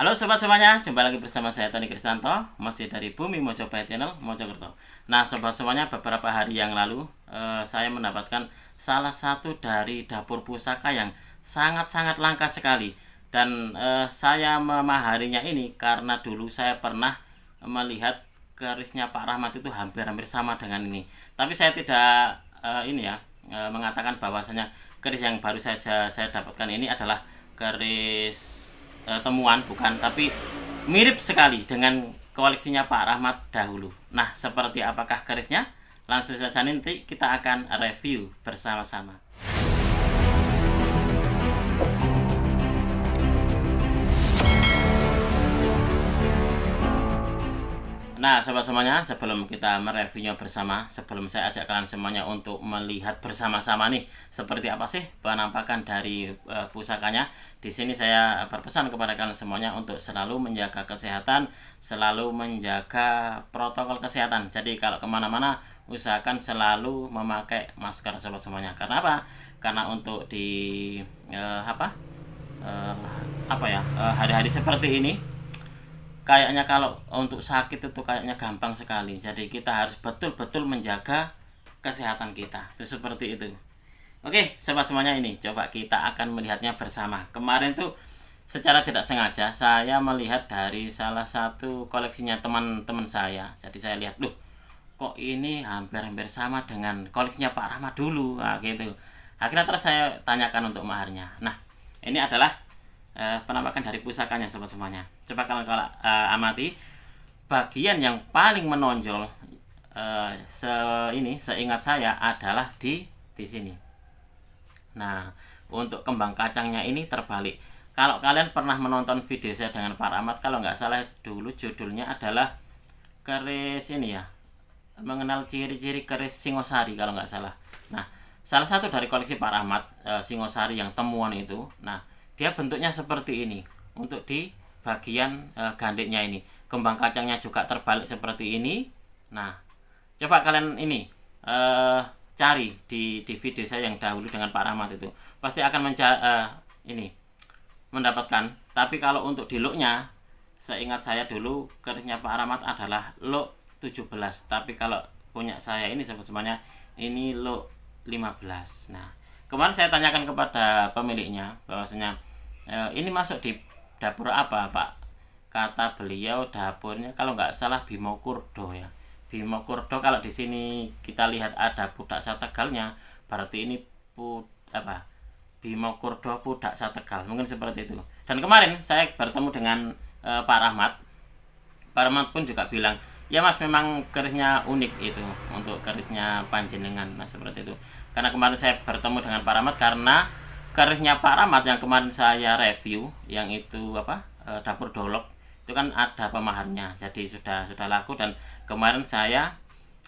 Halo sobat semuanya, jumpa lagi bersama saya Tony Kristanto, masih dari Bumi Mojopahit Channel Mojokerto. Nah sobat semuanya, beberapa hari yang lalu saya mendapatkan salah satu dari dapur pusaka yang sangat-sangat langka sekali. Dan saya memaharinya ini karena dulu saya pernah melihat kerisnya Pak Rahmat itu hampir-hampir sama dengan ini. Tapi saya tidak mengatakan bahwasanya keris yang baru saja saya dapatkan ini adalah keris temuan, bukan, tapi mirip sekali dengan koleksinya Pak Rahmat dahulu. Nah, seperti apakah kerisnya? Langsung saja nanti kita akan review bersama-sama. Nah, sobat semuanya, sebelum kita mereviewnya bersama, sebelum saya ajak kalian semuanya untuk melihat bersama-sama nih seperti apa sih penampakan dari pusakanya. Di sini saya berpesan kepada kalian semuanya untuk selalu menjaga kesehatan, selalu menjaga protokol kesehatan. Jadi kalau kemana-mana usahakan selalu memakai masker, sobat semuanya. Karena apa? Karena untuk di hari-hari seperti ini kayaknya kalau untuk sakit itu kayaknya gampang sekali. Jadi kita harus betul-betul menjaga kesehatan kita. Itu seperti itu. Oke, sobat semuanya, ini coba kita akan melihatnya bersama. Kemarin tuh secara tidak sengaja saya melihat dari salah satu koleksinya teman-teman saya. Jadi saya lihat, loh, kok ini hampir-hampir sama dengan koleksinya Pak Rahmat dulu. Nah, gitu. Akhirnya terus saya tanyakan untuk maharnya. Nah, ini adalah penampakan dari pusakanya, sobat semuanya. Coba kalau amati bagian yang paling menonjol seingat saya adalah di sini. Nah, untuk kembang kacangnya ini terbalik. Kalau kalian pernah menonton video saya dengan Pak Rahmat, kalau nggak salah dulu judulnya adalah keris ini ya, mengenal ciri-ciri keris Singosari kalau nggak salah. Nah, salah satu dari koleksi Pak Rahmat, Singosari yang temuan itu. Nah, dia bentuknya seperti ini. Untuk di bagian gandeknya ini, kembang kacangnya juga terbalik seperti ini. Nah, coba kalian ini cari di video saya yang dahulu dengan Pak Rahmat itu, pasti akan mendapatkan. Tapi kalau untuk di looknya, seingat saya dulu kerisnya Pak Rahmat adalah look 17. Tapi kalau punya saya ini semuanya ini look 15. Nah, kemarin saya tanyakan kepada pemiliknya bahwasanya ini masuk di dapur apa, Pak? Kata beliau dapurnya kalau nggak salah Bimo Kurdo ya. Bimo Kurdo, kalau di sini kita lihat ada Pudak Sategalnya, berarti ini Bimo Kurdo Pudak Sategal, mungkin seperti itu. Dan kemarin saya bertemu dengan Pak Rahmat. Pak Rahmat pun juga bilang, ya Mas, memang kerisnya unik itu untuk kerisnya panjenengan. Nah, seperti itu. Karena kemarin saya bertemu dengan Pak Rahmat karena kerisnya Pak Rahmat yang kemarin saya review, yang itu dapur dolok, itu kan ada pemaharnya, jadi sudah laku dan kemarin saya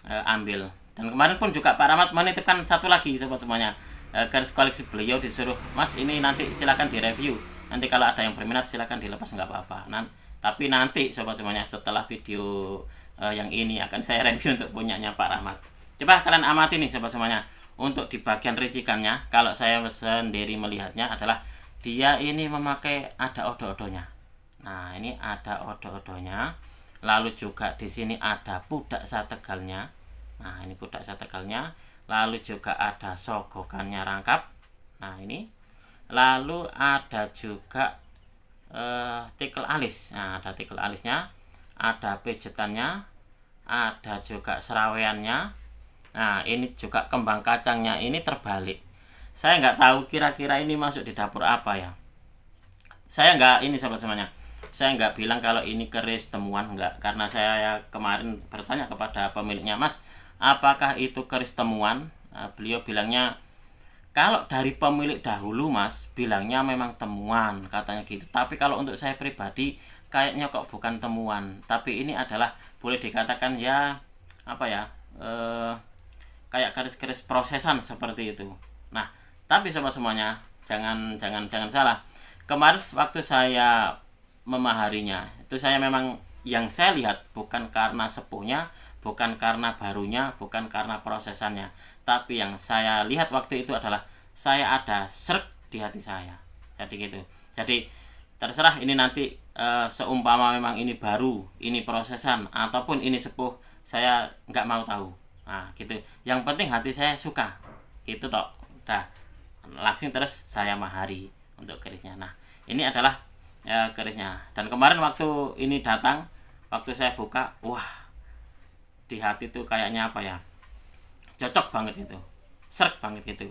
ambil. Dan kemarin pun juga Pak Rahmat menitipkan satu lagi, sobat semuanya, keris koleksi beliau. Disuruh, Mas, ini nanti silakan direview, nanti kalau ada yang berminat silakan dilepas, nggak apa-apa. Tapi nanti sobat semuanya, setelah video yang ini akan saya review untuk punyanya Pak Rahmat. Coba kalian amati nih sobat semuanya. Untuk di bagian ricikannya, kalau saya sendiri melihatnya adalah dia ini memakai ada odo-odonya. Nah, ini ada odo-odonya. Lalu juga di sini ada pudak sategalnya. Nah, ini pudak sategalnya. Lalu juga ada sogokannya rangkap. Nah, ini. Lalu ada juga tikel alis. Nah, ada tikel alisnya, ada pijetannya, ada juga seraweannya. Nah, ini juga kembang kacangnya ini terbalik. Saya nggak tahu kira-kira ini masuk di dapur apa ya. Saya nggak ini, sobat semuanya, saya nggak bilang kalau ini keris temuan, nggak. Karena saya kemarin bertanya kepada pemiliknya, Mas, apakah itu keris temuan? Beliau bilangnya, kalau dari pemilik dahulu Mas, bilangnya memang temuan, katanya gitu. Tapi kalau untuk saya pribadi, kayaknya kok bukan temuan. Tapi ini adalah boleh dikatakan ya, kayak keris-keris prosesan seperti itu. Nah, tapi sobat semuanya, jangan salah. Kemarin waktu saya memaharinya, itu saya memang yang saya lihat bukan karena sepuhnya, bukan karena barunya, bukan karena prosesannya. Tapi yang saya lihat waktu itu adalah saya ada serk di hati saya. Jadi gitu. Jadi terserah ini nanti seumpama memang ini baru, ini prosesan ataupun ini sepuh, saya nggak mau tahu. Nah gitu, yang penting hati saya suka gitu toh. Udah langsung terus saya mahari untuk kerisnya. Nah ini adalah kerisnya. Dan kemarin waktu ini datang, waktu saya buka, wah, di hati tuh kayaknya apa ya, cocok banget itu, serk banget gitu.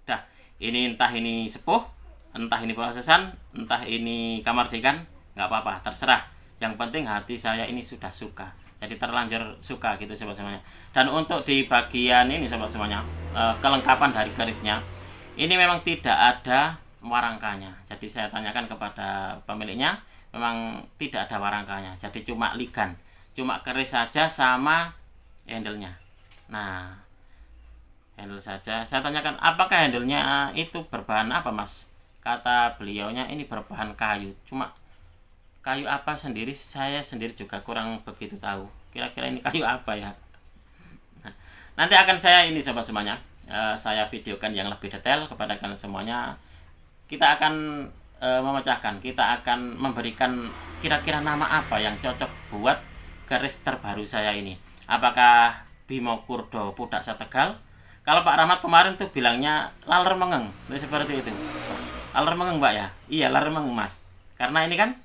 Dah, ini entah ini sepuh, entah ini prosesan, entah ini kamardikan, nggak apa-apa, terserah. Yang penting hati saya ini sudah suka, jadi terlanjur suka gitu sobat semuanya. Dan untuk di bagian ini sobat semuanya, kelengkapan dari kerisnya ini memang tidak ada warangkanya. Jadi saya tanyakan kepada pemiliknya, memang tidak ada warangkanya, jadi cuma ligan, cuma keris saja sama handle-nya. Nah handle saja, saya tanyakan apakah handle-nya itu berbahan apa mas, kata beliaunya ini berbahan kayu. Cuma kayu apa sendiri, saya sendiri juga kurang begitu tahu kira-kira ini kayu apa ya. Nah, nanti akan saya ini sobat semuanya, saya videokan yang lebih detail kepada kalian semuanya. Kita akan memecahkan, kita akan memberikan kira-kira nama apa yang cocok buat keris terbaru saya ini. Apakah Bimo Kurdo Pudak Setegal? Kalau Pak Rahmat kemarin tuh bilangnya laler mengeng, seperti itu. Laler mengeng Mbak ya? Iya laler mengeng mas. Karena ini kan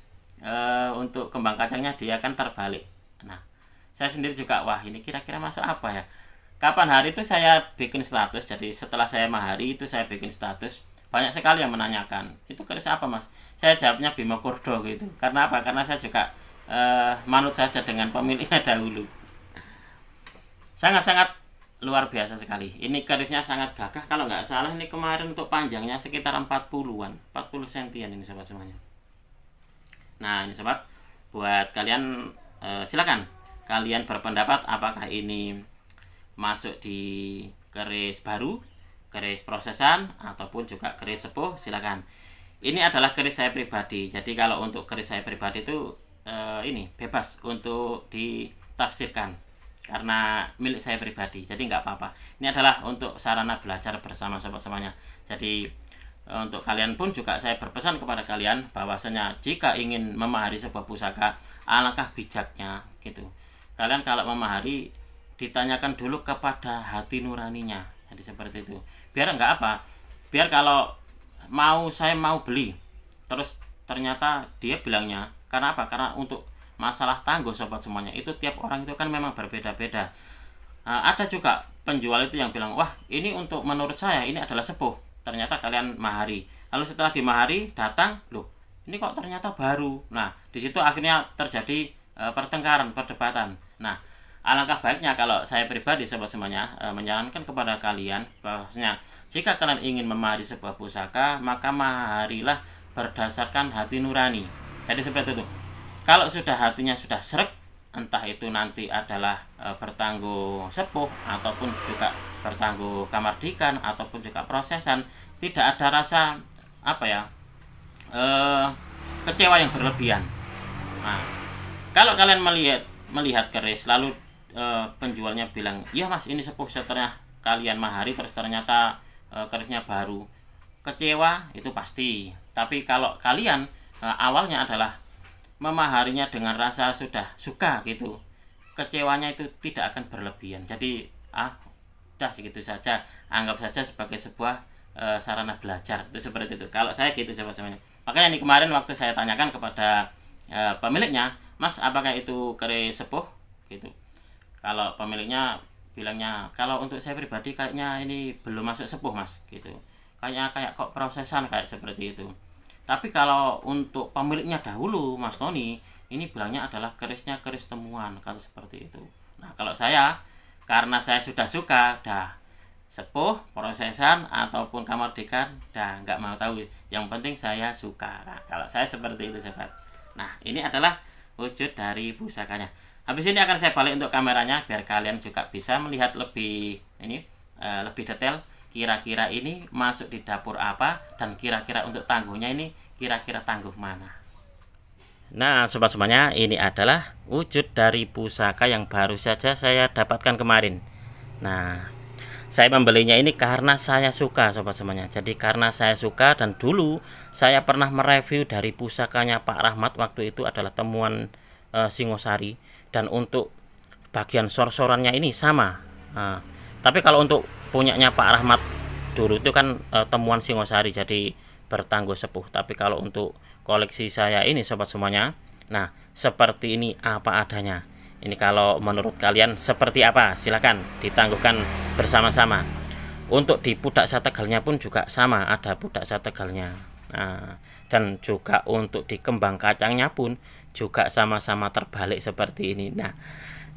untuk kembang kacangnya dia kan terbalik. Nah saya sendiri juga, wah ini kira-kira masuk apa ya. Kapan hari itu saya bikin status, jadi setelah saya mahari itu saya bikin status. Banyak sekali yang menanyakan, itu keris apa mas? Saya jawabnya Bimo Kurdo gitu. Karena apa? Karena saya juga manut saja dengan pemiliknya dahulu. Sangat-sangat luar biasa sekali. Ini kerisnya sangat gagah. Kalau nggak salah ini kemarin untuk panjangnya sekitar 40-an, 40 sentian ini sobat semuanya. Nah ini sobat, buat kalian silakan kalian berpendapat apakah ini masuk di keris baru, keris prosesan, ataupun juga keris sepuh, silakan. Ini adalah keris saya pribadi. Jadi kalau untuk keris saya pribadi itu ini bebas untuk ditafsirkan karena milik saya pribadi, jadi nggak apa-apa. Ini adalah untuk sarana belajar bersama sobat semuanya. Jadi untuk kalian pun juga saya berpesan kepada kalian bahwasanya jika ingin memahari sebuah pusaka, alangkah bijaknya gitu. Kalian kalau memahari ditanyakan dulu kepada hati nuraninya. Jadi seperti itu. Biar nggak apa? Biar kalau saya mau beli, terus ternyata dia bilangnya karena apa? Karena untuk masalah tangguh sobat semuanya, itu tiap orang itu kan memang berbeda-beda. Ada juga penjual itu yang bilang, wah ini untuk menurut saya ini adalah sepuh, ternyata kalian mahari. Lalu setelah dimahari datang, loh ini kok ternyata baru. Nah di situ akhirnya terjadi pertengkaran, perdebatan. Nah alangkah baiknya kalau saya pribadi sobat semuanya menyarankan kepada kalian bahwasanya jika kalian ingin memahari sebuah pusaka, maka maharilah berdasarkan hati nurani. Jadi seperti itu. Kalau sudah hatinya sudah srek, entah itu nanti adalah bertangguh sepuh ataupun juga bertangguh kamardikan ataupun juga prosesan, tidak ada rasa apa ya, kecewa yang berlebihan. Nah, kalau kalian melihat keris lalu penjualnya bilang, iya mas ini sepuh, setelah kalian mahari terus ternyata kerisnya baru, kecewa itu pasti. Tapi kalau kalian awalnya adalah memaharinya dengan rasa sudah suka gitu, kecewanya itu tidak akan berlebihan. Jadi udah segitu saja, anggap saja sebagai sebuah sarana belajar. Itu seperti itu kalau saya gitu coba-cobanya. Makanya ini kemarin waktu saya tanyakan kepada pemiliknya, mas apakah itu keris sepuh gitu. Kalau pemiliknya bilangnya, kalau untuk saya pribadi kayaknya ini belum masuk sepuh mas gitu, kayak kok prosesan kayak seperti itu. Tapi kalau untuk pemiliknya dahulu mas Tony, ini bilangnya adalah kerisnya keris temuan, kalau seperti itu. Nah kalau saya, karena saya sudah suka, dah sepuh, prosesan ataupun kamardikan, dah nggak mau tahu, yang penting saya suka. Nah, kalau saya seperti itu sobat. Nah ini adalah wujud dari pusakanya. Habis ini akan saya balik untuk kameranya biar kalian juga bisa melihat lebih lebih detail. Kira-kira ini masuk di dapur apa, dan kira-kira untuk tangguhnya ini kira-kira tangguh mana. Nah sobat semuanya, ini adalah wujud dari pusaka yang baru saja saya dapatkan kemarin. Nah Saya membelinya ini karena saya suka sobat semuanya. Jadi karena saya suka, dan dulu saya pernah mereview dari pusakanya Pak Rahmat, waktu itu adalah temuan Singosari, dan untuk bagian sor-sorannya ini sama. Tapi kalau untuk punyanya Pak Rahmat dulu itu kan temuan Singosari, jadi bertangguh sepuh. Tapi kalau untuk koleksi saya ini sobat semuanya, nah seperti ini apa adanya. Ini kalau menurut kalian seperti apa? Silakan ditangguhkan bersama-sama. Untuk di pudak sategalnya pun juga sama, ada pudak sategalnya. Nah, dan juga untuk di kembang kacangnya pun juga sama-sama terbalik seperti ini. Nah,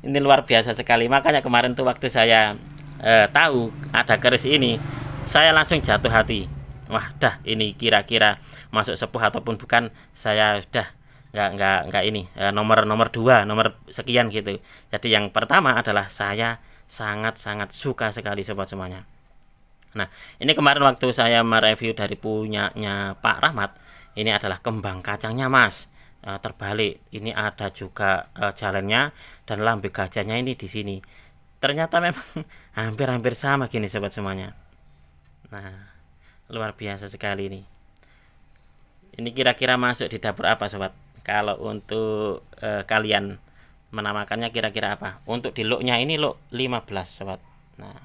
ini luar biasa sekali. Makanya kemarin tuh waktu saya tahu ada keris ini, saya langsung jatuh hati. Wah, dah ini kira-kira masuk sepuh ataupun bukan, saya udah nggak ini nomor 2, nomor sekian gitu. Jadi yang pertama adalah saya sangat suka sekali sobat semuanya. Nah, ini kemarin waktu saya mereview dari punyanya Pak Rahmat, ini adalah kembang kacangnya mas, terbalik. Ini ada juga jalannya, dan lambe gajahnya ini di sini. Ternyata memang hampir sama gini sobat semuanya. Nah, luar biasa sekali ini. Ini kira-kira masuk di dapur apa sobat? Kalau untuk kalian menamakannya kira-kira apa? Untuk di loknya ini lok 15 sobat. Nah,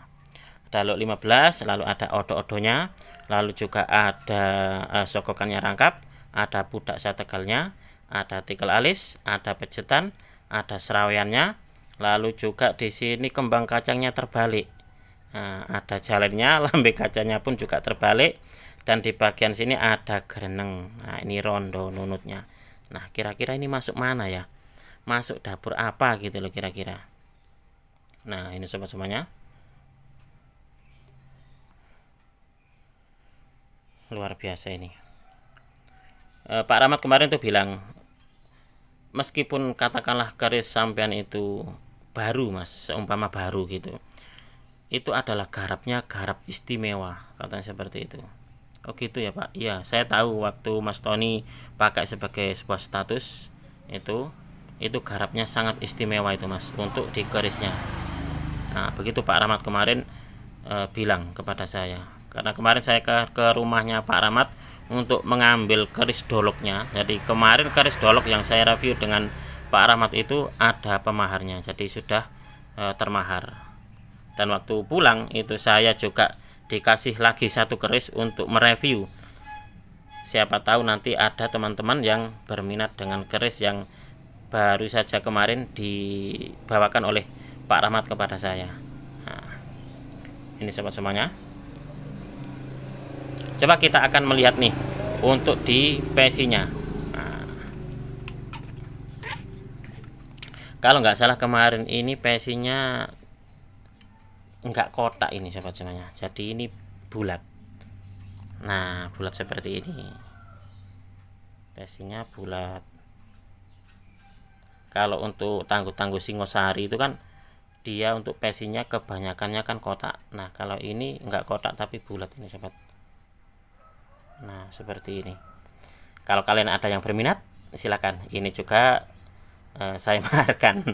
ada lok 15, lalu ada odo-odonya, lalu juga ada sokokannya rangkap, ada budak sategalnya, ada tikel alis, ada pejetan, ada seraweannya, lalu juga di sini kembang kacangnya terbalik. Nah, ada jalannya, lambe kacanya pun juga terbalik, dan di bagian sini ada gereneng. Nah, ini rondo nunutnya. Nah, kira-kira ini masuk mana ya? Masuk dapur apa gitu loh kira-kira. Nah, ini sobat semuanya. Luar biasa ini. Pak Rahmat kemarin tuh bilang, meskipun katakanlah keris sampean itu baru mas, seumpama baru gitu, itu adalah garapnya garap istimewa, katanya seperti itu. Oh gitu ya Pak. Iya, saya tahu waktu Mas Tony pakai sebagai sebuah status itu garapnya sangat istimewa itu Mas untuk di kerisnya. Nah, begitu Pak Rahmat kemarin bilang kepada saya. Karena kemarin saya ke rumahnya Pak Rahmat untuk mengambil keris doloknya. Jadi kemarin keris dolok yang saya review dengan Pak Rahmat itu ada pemaharnya. Jadi sudah termahar. Dan waktu pulang itu saya juga dikasih lagi satu keris untuk mereview. Siapa tahu nanti ada teman-teman yang berminat dengan keris yang baru saja kemarin dibawakan oleh Pak Rahmat kepada saya. Nah, ini sobat semuanya. Coba kita akan melihat nih untuk di pesinya. Nah, kalau nggak salah kemarin ini pesinya enggak kotak ini sobat semuanya, jadi ini bulat. Nah, bulat seperti ini, pesinya bulat. Kalau untuk tangguh-tangguh Singosari itu kan dia untuk pesinya kebanyakannya kan kotak. Nah, kalau ini enggak kotak tapi bulat ini sobat. Nah, seperti ini. Kalau kalian ada yang berminat silakan, ini juga saya maharkan.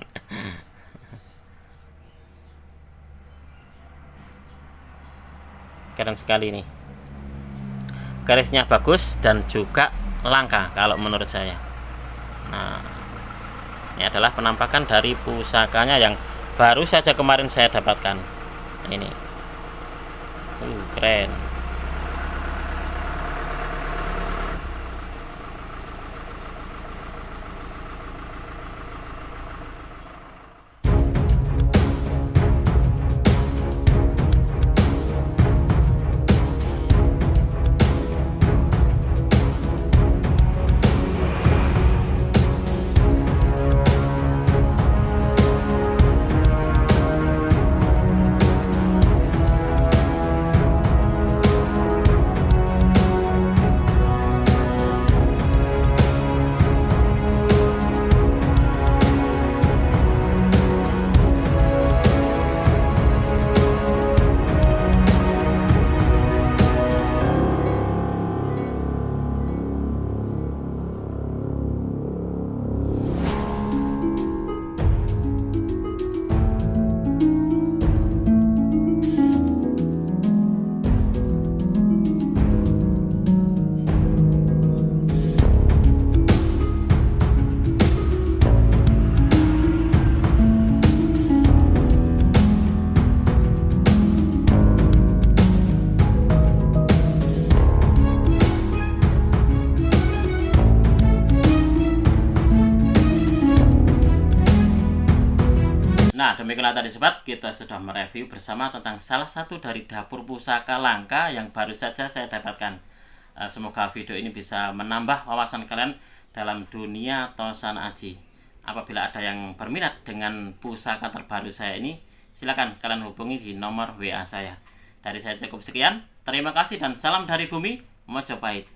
Keren sekali nih, kerisnya bagus dan juga langka kalau menurut saya. Nah, ini adalah penampakan dari pusakanya yang baru saja kemarin saya dapatkan. Ini keren. demikianlah tadi sobat, kita sudah mereview bersama tentang salah satu dari dapur pusaka langka yang baru saja saya dapatkan. Semoga video ini bisa menambah wawasan kalian dalam dunia Tosan Aji. Apabila ada yang berminat dengan pusaka terbaru saya ini, silakan kalian hubungi di nomor WA saya. Dari saya cukup sekian. Terima kasih dan salam dari bumi Mojopahit.